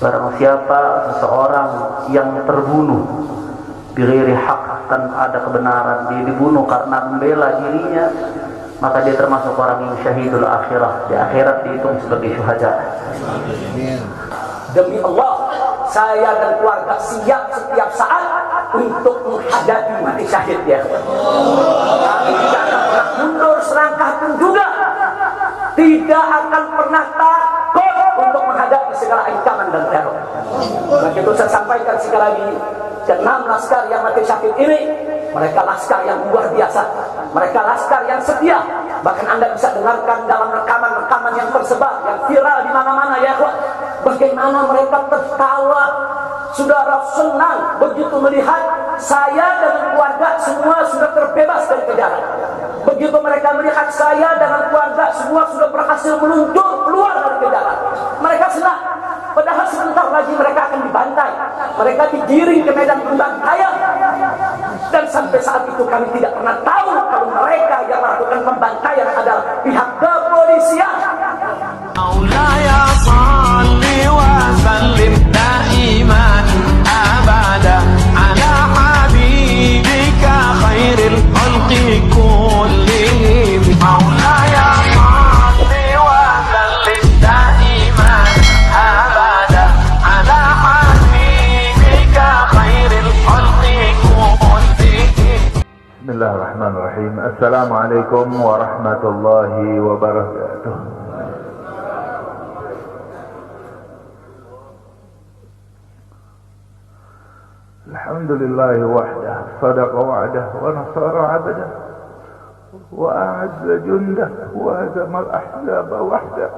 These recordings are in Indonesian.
Barang siapa seseorang yang terbunuh bighairi haq, tanpa ada kebenaran, dia dibunuh karena membela dirinya, maka dia termasuk orang yang syahidul akhirah. Di akhirat dihitung sebagai syuhada. Demi Allah, saya dan keluarga siap setiap saat untuk menghadapi mati syahid ya. Kami tidak akan pernah mundur selangkah pun juga. Tidak akan pernah takut untuk menghadapi segala ancaman dan teror. Maka itu saya sampaikan sekali lagi, ke-6 laskar yang mati syahid ini, mereka laskar yang luar biasa. Mereka laskar yang setia. Bahkan Anda bisa dengarkan dalam rekaman-rekaman yang tersebar, yang viral di mana-mana ya, bagaimana mereka tertawa. Saudara senang begitu melihat saya dengan keluarga semua sudah terbebas dari kejaran. Begitu mereka melihat saya dengan keluarga semua sudah berhasil meluncur keluar dari kejaran, mereka senang. Padahal sebentar lagi mereka akan dibantai, mereka digiring ke medan pembantaian. Dan sampai saat itu kami tidak pernah tahu kalau mereka yang melakukan pembantaian adalah pihak kepolisian. Maulaya salli wa sallim daiman abada ala habibika khairil khalqi kullihim. Maulaya salli wa sallim daiman abada ala habibika khairil khalqi kullihim. Bismillahirrahmanirrahim. Assalamualaikum warahmatullahi wabarakatuh. Alhamdulillahi wahdah, sadaqa wa'dah, wa nasara 'abdah, wa a'azza jundah, wa hazama al-ahzaba wahdah.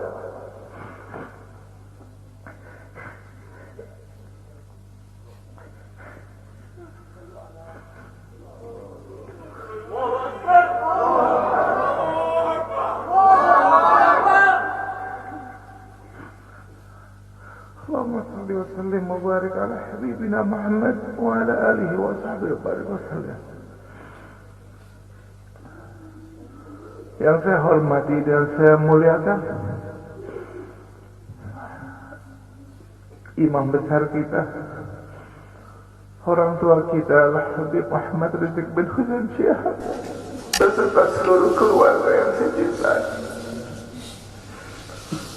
Allahumma salli wa sallim wa barik ala habibina Muhammad wa ala alihi wa sahbihi wa sallam. Yang saya hormati dan saya muliakan imam besar kita, orang tua kita Al-Habib Muhammad Rizq bin Husain Syihab beserta seluruh keluarga yang saya cintai.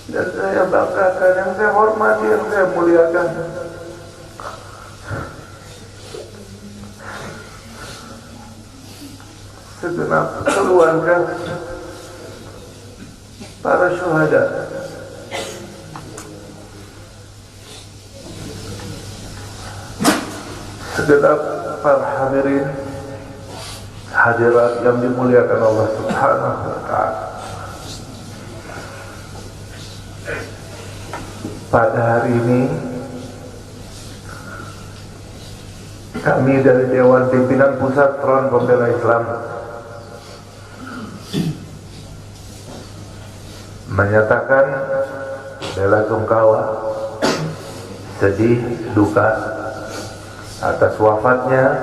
Dan saya banggakan, yang saya hormati, yang saya muliakan segenap keluarga para syuhada, segenap para hadirin hadirat yang dimuliakan Allah Subhanahu wa ta'ala. Pada hari ini kami dari Dewan Pimpinan Pusat Front Pembela Islam menyatakan bela sungkawa, sedih, duka atas wafatnya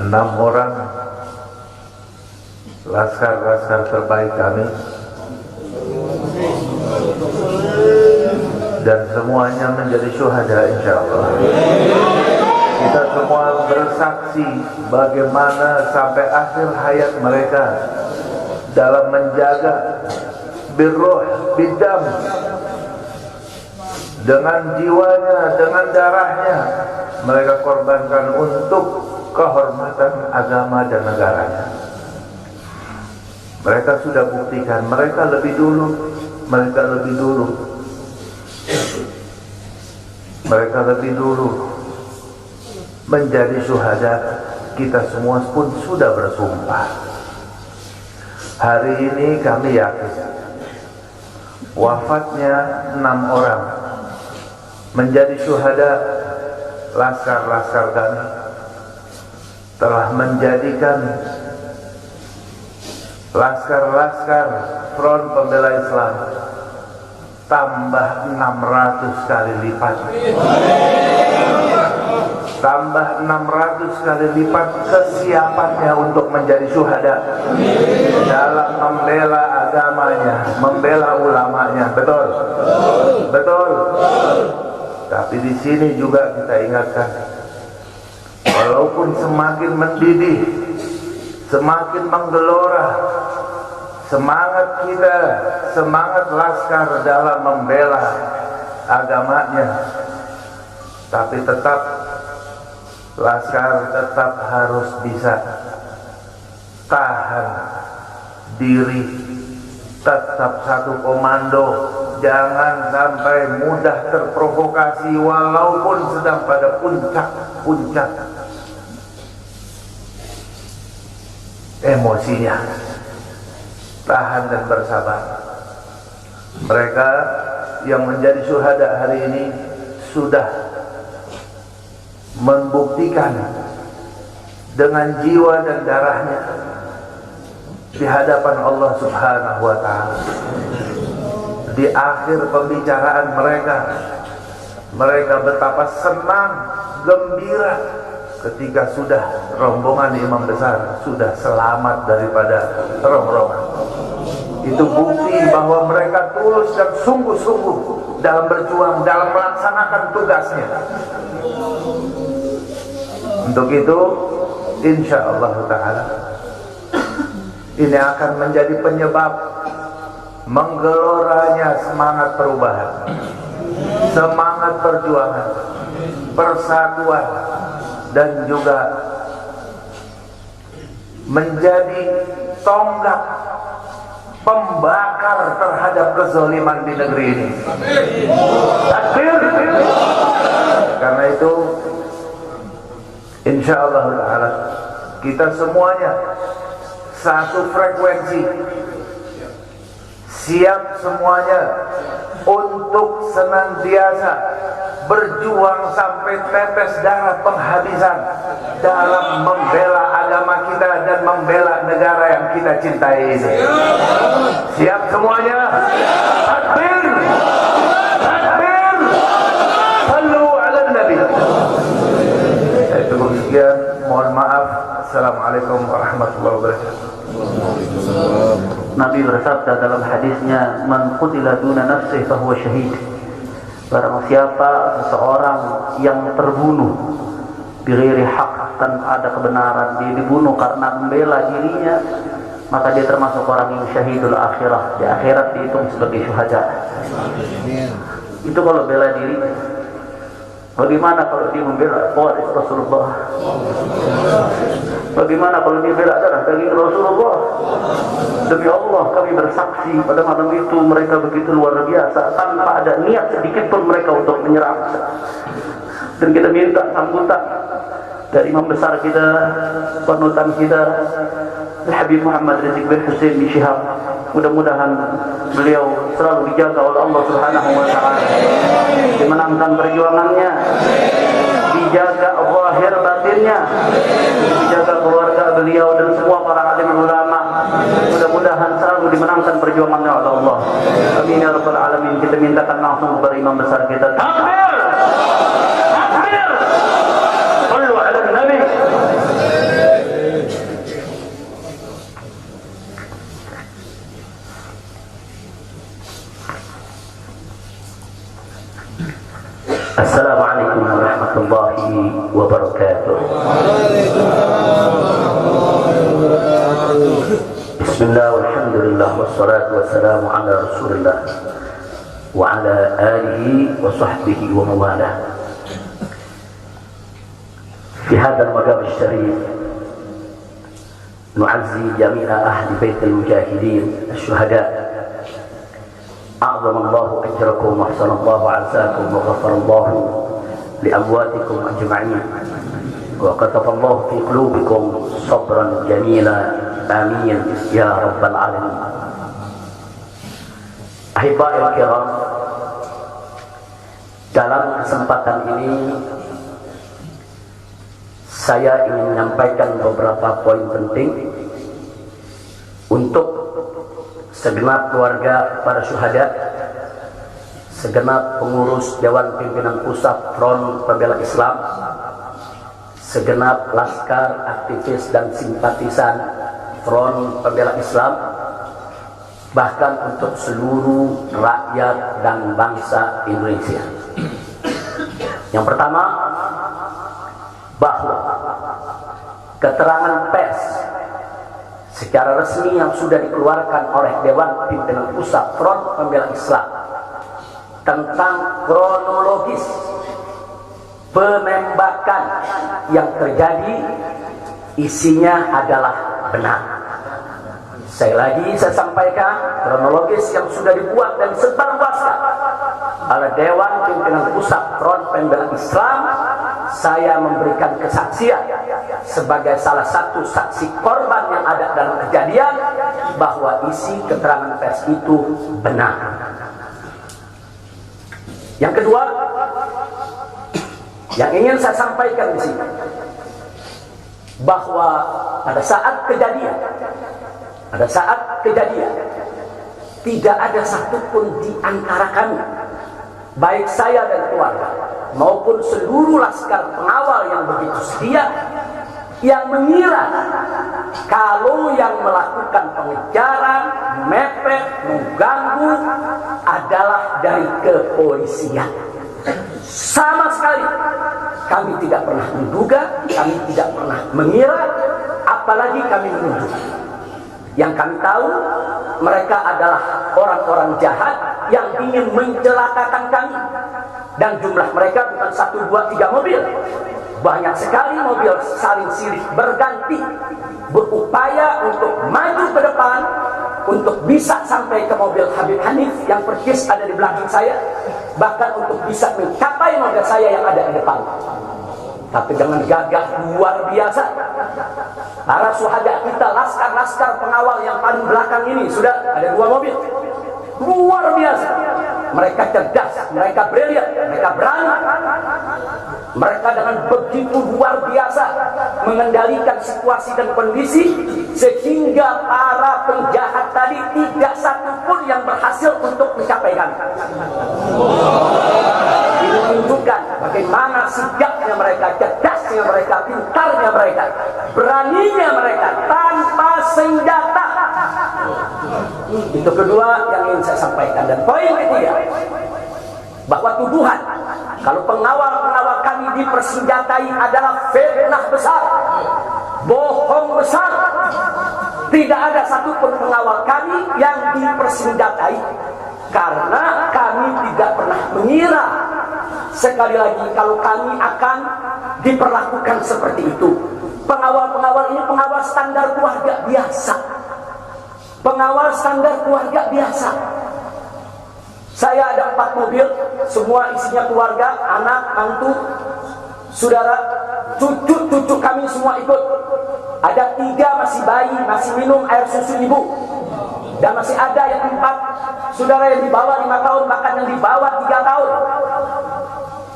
6 orang laskar-laskar terbaik kami, dan semuanya menjadi syuhada insyaallah. Kita semua bersaksi bagaimana sampai akhir hayat mereka dalam menjaga birruh bidam, dengan jiwanya, dengan darahnya mereka korbankan untuk kehormatan agama dan negaranya. Mereka sudah buktikan, mereka lebih dulu menjadi syuhada. Kita semua pun sudah bersumpah. Hari ini kami yakin wafatnya 6 orang menjadi syuhada laskar-laskar kami telah menjadikan laskar-laskar Front Pembela Islam tambah 600 kali lipat. Tambah 600 kali lipat kesiapannya untuk menjadi syuhada dalam membela agamanya, membela ulamanya. Betul? Betul? Tapi di sini juga kita ingatkan, walaupun semakin mendidih, semakin menggelora semangat kita, semangat Laskar dalam membela agamanya, tapi tetap Laskar tetap harus bisa tahan diri, tetap satu komando, jangan sampai mudah terprovokasi walaupun sedang pada puncak emosinya. Tahan dan bersabar. Mereka yang menjadi syuhada hari ini sudah membuktikan dengan jiwa dan darahnya di hadapan Allah Subhanahu wa ta'ala. Di akhir pembicaraan mereka betapa senang, gembira ketika sudah rombongan imam besar sudah selamat daripada ronggrongan. Itu bukti bahwa mereka tulus dan sungguh-sungguh dalam berjuang, dalam melaksanakan tugasnya. Untuk itu, insya Allah ta'ala, ini akan menjadi penyebab menggeloranya semangat perubahan, semangat perjuangan, persatuan, dan juga menjadi tonggak pembakar terhadap kezaliman di negeri ini. Takbir. Karena itu insyaallah ta'ala kita semuanya satu frekuensi, siap semuanya untuk senantiasa berjuang sampai tetes darah penghabisan dalam membela agama kita dan membela negara yang kita cintai ini. Siap semuanya? Takbir! Takbir! Sallu ala Nabi. Saya cukup sekian, mohon maaf. Assalamualaikum warahmatullahi wabarakatuh. Nabi bersabda dalam hadisnya, "Man qutila duna nafsihi fahuwa syahid." Barang siapa seseorang yang terbunuh bighairi haq, tanpa ada kebenaran, dia dibunuh karena membela dirinya, maka dia termasuk orang yang syahidul akhirah. Di akhirat dihitung sebagai syuhada. Itu kalau bela diri. Bagaimana kalau dia membela waris Rasulullah? Bagaimana kalau dia bela darah daging Rasulullah? Demi Allah kami bersaksi pada malam itu mereka begitu luar biasa, tanpa ada niat sedikit pun mereka untuk menyerang. Dan kita minta sambutan dari imam besar kita, panutan kita, Habib Muhammad Rizik bin Hussein bin Syihab. Mudah-mudahan beliau selalu dijaga oleh Allah Subhanahu wa ta'ala, dimenangkan perjuangannya, dijaga zahir batinnya, dijaga keluarga beliau dan semua para alim ulama. Mudah-mudahan selalu dimenangkan perjuangannya oleh Allah. Amin ya rabbal alamin. Kita mintakan langsung kepada imam besar kita. Takbir! Takbir! Sallu ala Nabi. Assalamualaikum warahmatullahi wabarakatuh. Bismillah walhamdulillah wassalatu wassalamu ala rasulillah wa ala alihi wa sahbihi wa mawalah. Fi hadha al-maqam al-sharif nu'azzi jami'a ahli bait al-mujahidin al-shuhada. أعظم الله أجركم وأحسن الله عزاكم وغفر الله لأمواتكم أجمعين وكتب الله في قلوبكم صبرا جميلا آمين يا رب العالمين. Ahibai al-kiram, dalam kesempatan ini saya ingin menyampaikan beberapa poin penting untuk segenap keluarga para syuhada, segenap pengurus Dewan Pimpinan Pusat Front Pembela Islam, segenap laskar, aktivis dan simpatisan Front Pembela Islam, bahkan untuk seluruh rakyat dan bangsa Indonesia. Yang pertama, bahwa keterangan pers secara resmi yang sudah dikeluarkan oleh Dewan Pimpinan Pusat Front Pembela Islam tentang kronologis penembakan yang terjadi isinya adalah benar. Saya sampaikan kronologis yang sudah dibuat dan disebarluaskan oleh Dewan Pimpinan Pusat Front Pembela Islam. Saya memberikan kesaksian sebagai salah satu saksi korban yang ada dalam kejadian bahwa isi keterangan pers itu benar. Yang kedua, yang ingin saya sampaikan di sini, bahwa pada saat kejadian tidak ada satupun di antara kami, baik saya dan keluarga maupun seluruh laskar pengawal yang begitu setia, yang mengira kalau yang melakukan pengejaran, mepet, mengganggu adalah dari kepolisian. Sama sekali kami tidak pernah menduga, kami tidak pernah mengira, apalagi kami menuduh. Yang kami tahu, mereka adalah orang-orang jahat yang ingin mencelakakan kami. Dan jumlah mereka bukan 1, 2, 3 mobil. Banyak sekali mobil saling silih berganti, berupaya untuk maju ke depan, untuk bisa sampai ke mobil Habib Hanif yang persis ada di belakang saya, bahkan untuk bisa mencapai mobil saya yang ada di depan. Tapi dengan gagah luar biasa, para syuhada kita, laskar-laskar pengawal yang paling belakang ini, sudah ada 2 mobil. Luar biasa. Mereka cerdas, mereka brilian, mereka berani. Mereka dengan begitu luar biasa mengendalikan situasi dan kondisi, sehingga para penjahat tadi tidak satupun yang berhasil untuk mencapai kami. Ini menunjukkan bagaimana sigapnya mereka, cerdasnya mereka, pintarnya mereka, beraninya mereka tanpa senjata. Itu kedua yang ingin saya sampaikan. Dan poin ketiga, bahwa tuduhan kalau pengawal-pengawal kami dipersenjatai adalah fitnah besar, bohong besar. Tidak ada satupun pengawal kami yang dipersenjatai, karena kami tidak pernah mengira, sekali lagi, kalau kami akan diperlakukan seperti itu. Pengawal-pengawal ini pengawal standar keluarga biasa. Pengawal standar keluarga biasa. Saya ada 4 mobil, semua isinya keluarga, anak, mantu, saudara, cucu kami semua ikut. Ada 3 masih bayi, masih minum air susu ibu. Dan masih ada yang 4 saudara yang di bawah 5 tahun, bahkan yang di bawah 3 tahun.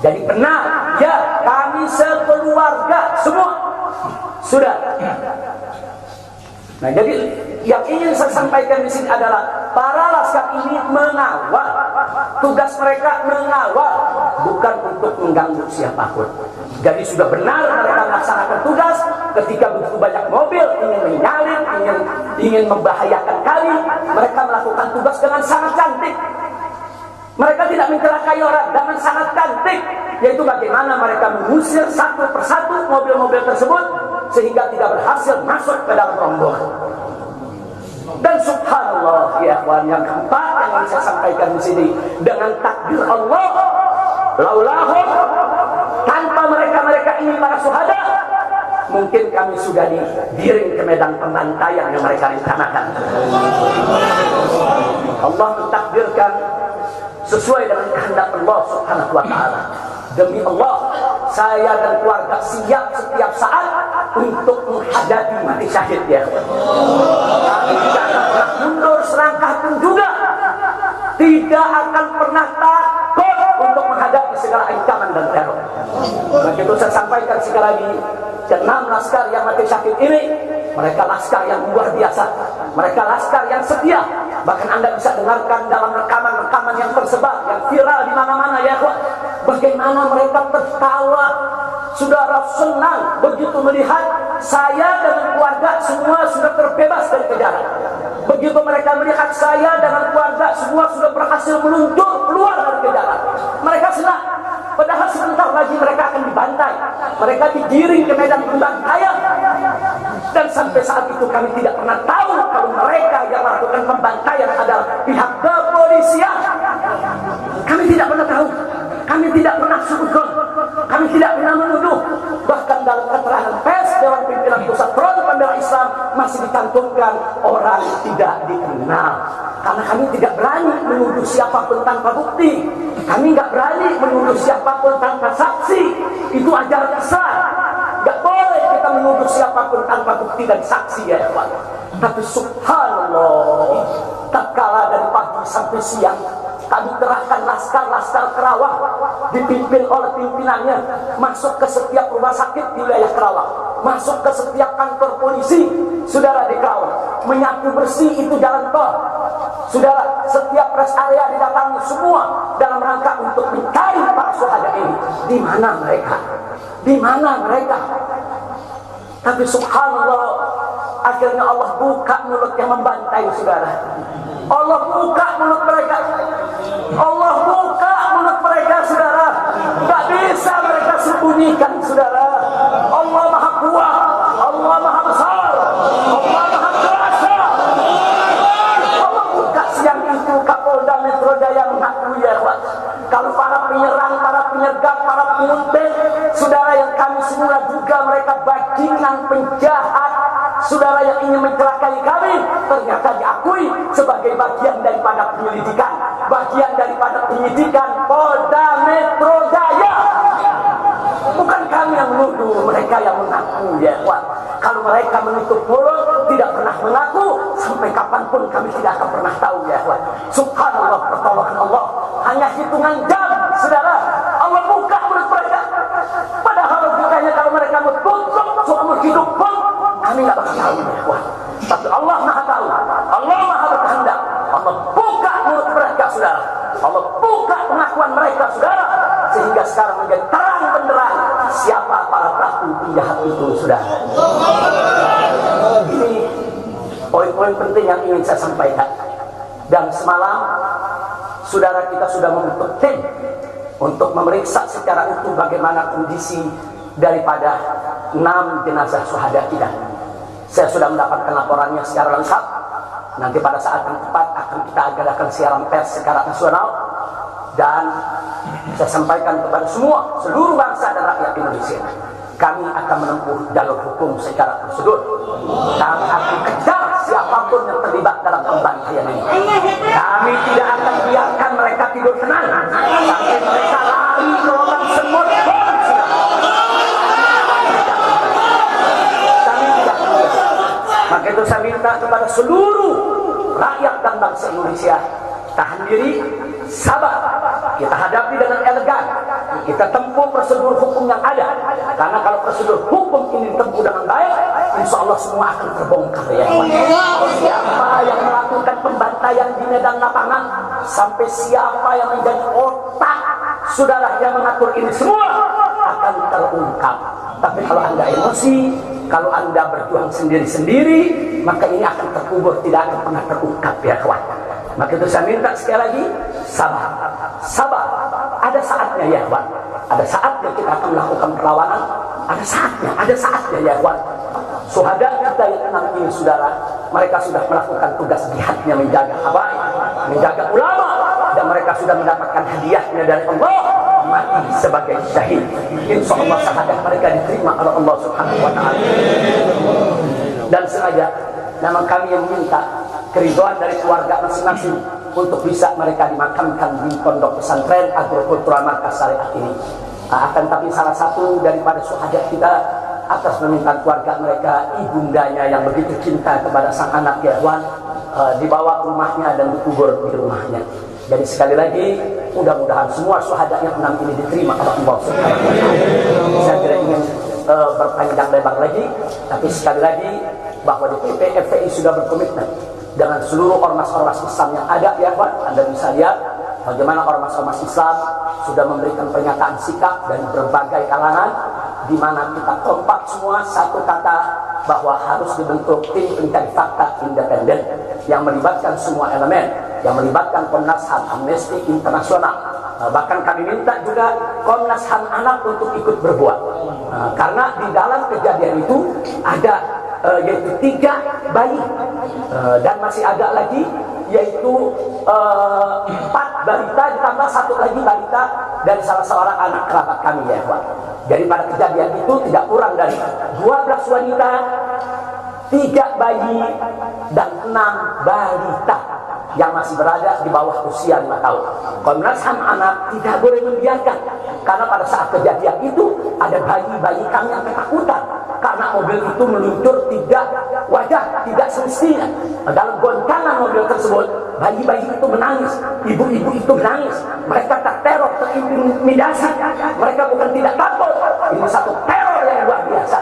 Jadi benar, ya, kami sekeluarga semua. Sudah. Nah, jadi yang ingin saya sampaikan di sini adalah para laskar ini mengawal. Tugas mereka mengawal, bukan untuk mengganggu siapapun. Jadi sudah benar mereka melaksanakan tugas. Ketika begitu banyak mobil ingin menyalip, ingin membahayakan kami, mereka melakukan tugas dengan sangat cantik. Mereka tidak mencelakai orang dengan sangat cantik, yaitu bagaimana mereka mengusir satu persatu mobil-mobil tersebut sehingga tidak berhasil masuk ke dalam rombongan. Dan subhanallah, ya ikhwan, yang keempat yang ingin saya sampaikan di sini, dengan takdir Allah, laulahum, tanpa mereka ini para syuhada, mungkin kami sudah digiring ke medan pembantaian yang mereka rencanakan. Allah mentakdirkan sesuai dengan kehendak Allah Subhanahu wa ta'ala. Demi Allah, saya dan keluarga siap setiap saat untuk menghadapi mati syahid, ya. Kami tidak akan pernah mundur selangkah pun juga. Tidak akan pernah takut untuk menghadapi segala ancaman dan teror. Begitu saya sampaikan sekali lagi, ke-6 laskar yang mati syahid ini, mereka laskar yang luar biasa. Mereka laskar yang setia. Bahkan Anda bisa dengarkan dalam rekaman-rekaman yang tersebar, yang viral di mana-mana, ya ikhwan. Bagaimana mereka tertawa, saudara, senang begitu melihat saya dan keluarga semua sudah terbebas dari kejaran. Begitu mereka melihat saya dengan keluarga semua sudah berhasil meluncur keluar dari kejaran, mereka senang. Padahal sebentar lagi mereka akan dibantai. Mereka digiring ke medan pembantaian. Dan sampai saat itu kami tidak pernah tahu kalau mereka yang melakukan pembantaian adalah pihak kepolisian. Kami tidak pernah tahu. Kami tidak pernah suudon. Kami tidak pernah menuduh. Bahkan dalam keterangan pers Dewan Pimpinan Pusat Front Pembela Islam masih dicantumkan orang tidak dikenal. Karena kami tidak berani menuduh siapapun tanpa bukti. Kami nggak berani menuduh siapapun tanpa saksi. Itu ajaran Islam. Nggak boleh kita menuduh siapapun tanpa bukti dan saksi, ya ikhwan. Tapi subhanallah, tatkala dari pagi sampai siang kami kerahkan laskar-laskar Kerawang dipimpin oleh pimpinannya masuk ke setiap rumah sakit di wilayah Kerawang, masuk ke setiap kantor polisi, saudara, di Kerawang, menyapu bersih itu jalan tol, saudara, setiap rest area didatangi semua dalam rangka untuk mencari para syuhada ini. Di mana mereka? Di mana mereka? Tapi subhanallah, akhirnya Allah buka mulut yang membantai, saudara. Allah buka mulut mereka. Allah buka mulut mereka, saudara. Tak bisa mereka sembunyikan, saudara. Allah Maha Kuat, Allah Maha Besar, Allah Maha Kuasa. Allah buka siang itu Kapolda Metro Jaya mengakui, ya ikhwan, kalau para penyerang, para penyergap, para penguntit, saudara, yang kami semula juga mereka bajingan penjahat, saudara, yang ingin mencelakai kami, ternyata diakui sebagai bagian daripada penyelidikan, bagian daripada penyidikan Polda Metro Jaya. Bukan kami yang menuduh, mereka yang mengaku, ya ikhwan. Kalau mereka menutup mulut, tidak pernah mengaku, sampai kapanpun kami tidak akan pernah tahu, ya ikhwan. Subhanallah, pertolongan Allah hanya hitungan jam, saudara. Allah buka mulut mereka. Padahal logikanya kalau mereka mau tutup seumur hidup pun kami tidak bakal tahu, ya ikhwan. Tapi Allah Maha tahu, Allah Maha berkehendak. Allah buka mulut mereka, saudara. Allah buka pengakuan mereka, saudara, sehingga sekarang menjadi terang benderang siapa para pelaku penjahat itu, saudara. Ini poin-poin penting yang ingin saya sampaikan. Dan semalam saudara kita sudah membentuk tim untuk memeriksa secara utuh bagaimana kondisi daripada 6 jenazah syuhada kita. Saya sudah mendapatkan laporannya secara lengkap. Nanti pada saat yang tepat akan kita adakan siaran pers secara nasional, dan saya sampaikan kepada semua, seluruh bangsa dan rakyat Indonesia, kami akan menempuh jalur hukum secara prosedur. Kami akan kejar siapapun yang terlibat dalam pembantaian ini. Kami tidak akan biarkan mereka tidur tenang sampai mereka lari ke lubang semut. Maka itu saya minta kepada seluruh rakyat dan bangsa Indonesia, tahan diri, sabar. Kita hadapi dengan elegan. Kita tempuh prosedur hukum yang ada. Karena kalau prosedur hukum ini ditempuh dengan baik, insya Allah semua akan terbongkar, ya. Siapa yang melakukan pembantaian di medan lapangan, sampai siapa yang menjadi otak, saudara, yang mengatur ini semua akan terungkap. Tapi kalau Anda emosi, kalau Anda berjuang sendiri-sendiri, maka ini akan terkubur, tidak akan pernah terungkap, ya kawan. Maka itu saya minta sekali lagi, sabar. Sabar. Ada saatnya, ya kawan. Ada saatnya kita akan melakukan perlawanan. Ada saatnya, ya kawan. Syuhada kita yang 6 ini, saudara, mereka sudah melakukan tugas jihadnya, menjaga habaib, menjaga ulama, dan mereka sudah mendapatkan hadiahnya dari Allah, mati sebagai syahid. Insya Allah syahadat mereka diterima oleh Allah Subhanahu wa Ta'ala. Dan sengaja memang kami yang meminta keridhaan dari keluarga masing-masing untuk bisa mereka dimakamkan di pondok pesantren agrokultural markas syariat ini. Akan tapi salah satu daripada syuhada kita, atas permintaan keluarga mereka, ibundanya yang begitu cinta kepada sang anak, ya Wan, dibawa ke rumahnya dan dikubur di rumahnya. Jadi sekali lagi, mudah-mudahan semua syuhada yang 6 ini diterima oleh Allah Subhanahu wa Ta'ala. Saya tidak ingin berpanjang lebar lagi, tapi sekali lagi bahwa DPP FPI sudah berkomitmen dengan seluruh ormas-ormas Islam yang ada, ya Pak. Anda bisa lihat bagaimana ormas-ormas Islam sudah memberikan pernyataan sikap dari berbagai kalangan, di mana kita kompak semua satu kata, bahwa harus dibentuk tim pencari fakta independen yang melibatkan semua elemen, yang melibatkan Komnas HAM, Amnesty Internasional. Bahkan kami minta juga Komnas HAM Anak untuk ikut berbuat, karena di dalam kejadian itu ada yaitu 3 bayi dan masih ada lagi yaitu 4 balita ditambah 1 lagi balita dari salah seorang anak kerabat kami ya Pak. Jadi pada kejadian itu tidak kurang dari 12 wanita, 3 bayi dan 6 balita yang masih berada di bawah usia 5 tahun. Komnas HAM Anak tidak boleh membiarkan, karena pada saat kejadian itu ada bayi-bayi kami yang ketakutan karena mobil itu meluncur tidak wajar, tidak semestinya. Dalam goncangan mobil tersebut, bayi-bayi itu menangis, ibu-ibu itu menangis, mereka terteror, terintimidasi, mereka bukan tidak takut, ini satu teror yang luar biasa.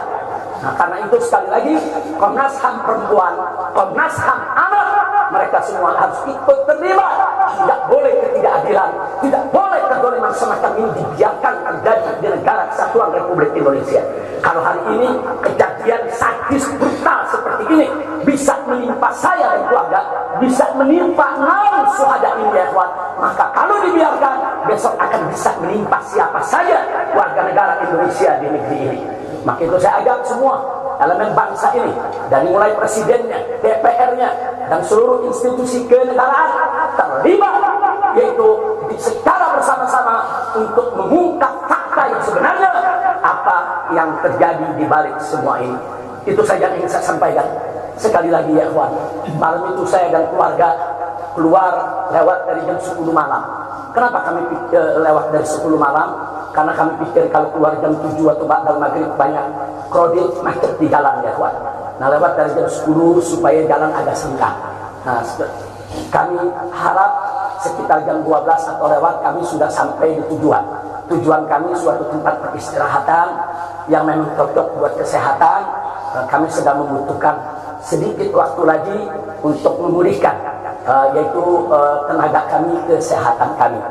Nah, karena itu sekali lagi Komnas HAM Perempuan, Komnas HAM Anak, mereka semua harus ikut terlibat. Tidak boleh ketidakadilan, tidak boleh kezaliman semacam ini dibiarkan terjadi di negara kesatuan Republik Indonesia. Kalau hari ini kejadian sadis brutal seperti ini bisa menimpa saya dan keluarga, bisa menimpa 6 syuhada ini ya kawan, maka kalau dibiarkan besok akan bisa menimpa siapa saja warga negara Indonesia di negeri ini. Maka itu saya ajak semua elemen bangsa ini, dari mulai presidennya, DPR-nya, dan seluruh institusi kenegaraan terlibat, yaitu secara bersama-sama untuk mengungkap fakta yang sebenarnya apa yang terjadi di balik semua ini. Itu saja yang ingin saya sampaikan. Sekali lagi ya kawan, malam itu saya dan keluarga keluar lewat dari jam 10 malam. Kenapa kami lewat dari 10 malam? Karena kami pikir kalau keluar jam 7 atau ba'dal maghrib banyak krodit macet di jalan ya kawan. Nah, lewat dari jam 10 supaya jalan agak senggang. Nah, kami harap sekitar jam 12 atau lewat kami sudah sampai di tujuan. Tujuan kami suatu tempat peristirahatan yang memang cocok buat kesehatan. Kami sedang membutuhkan sedikit waktu lagi untuk memulihkan yaitu tenaga kami, kesehatan kami.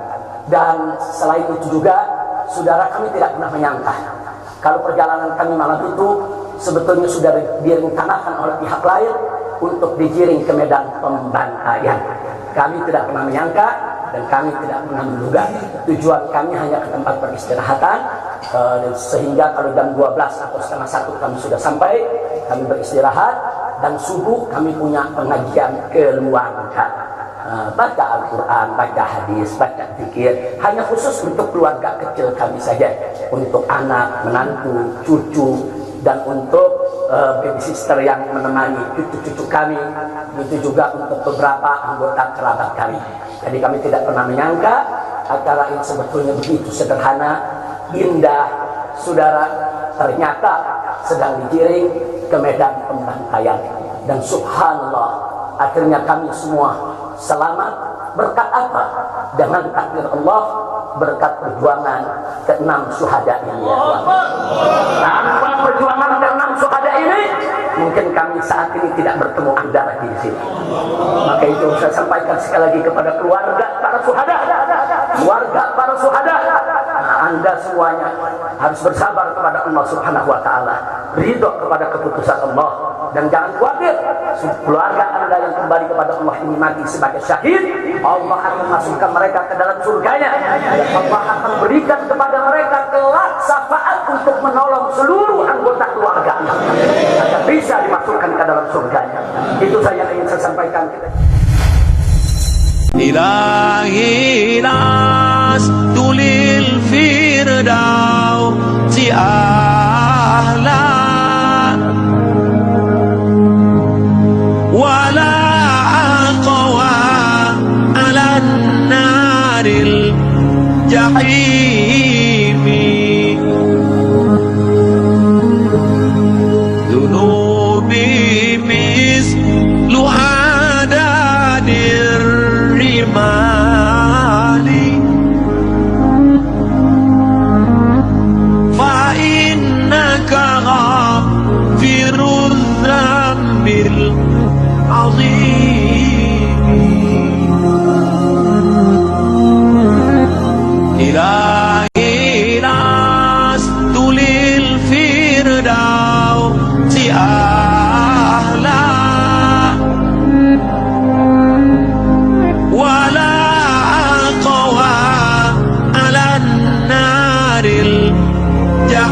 Dan selain itu juga saudara, kami tidak pernah menyangka kalau perjalanan kami malam itu sebetulnya sudah direncanakan oleh pihak lain untuk digiring ke medan pembantaian. Kami tidak pernah menyangka dan kami tidak pernah menduga. Tujuan kami hanya ke tempat peristirahatan, sehingga kalau jam 12 atau setengah 1 kami sudah sampai, kami beristirahat, dan subuh kami punya pengajian keluarga. Baca Al-Quran, baca hadis, baca zikir, hanya khusus untuk keluarga kecil kami saja, untuk anak, menantu, cucu, dan untuk baby sister yang menemani cucu-cucu kami, itu juga untuk beberapa anggota kerabat kami. Jadi kami tidak pernah menyangka acara ini sebetulnya begitu sederhana, indah, saudara, ternyata sedang digiring ke medan pembantaian. Dan subhanallah, akhirnya kami semua selamat. Berkat apa? Dengan takdir Allah, berkat perjuangan ke-6 syuhada ini ya Allah. Tanpa perjuangan ke-6 syuhada ini, mungkin kami saat ini tidak bertemu Anda lagi di sini. Maka itu saya sampaikan sekali lagi kepada keluarga para syuhada, keluarga para syuhada, Anda semuanya harus bersabar kepada Allah Subhanahu wa taala, ridho kepada keputusan Allah, dan jangan khawatir, keluarga Anda yang kembali kepada Allah ini mati sebagai syahid, Allah akan masukkan mereka ke dalam surganya, dan Allah akan berikan kepada mereka kelak syafaat untuk menolong seluruh anggota keluarganya agar bisa dimasukkan ke dalam surganya. Itu saja yang ingin saya sampaikan. إلهي لست للفردوس أهلا ولا أقوى على النار الجحيم ذنوبي مثل عدد الرمال فإنك غافر الذنب العظيم.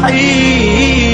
جحيم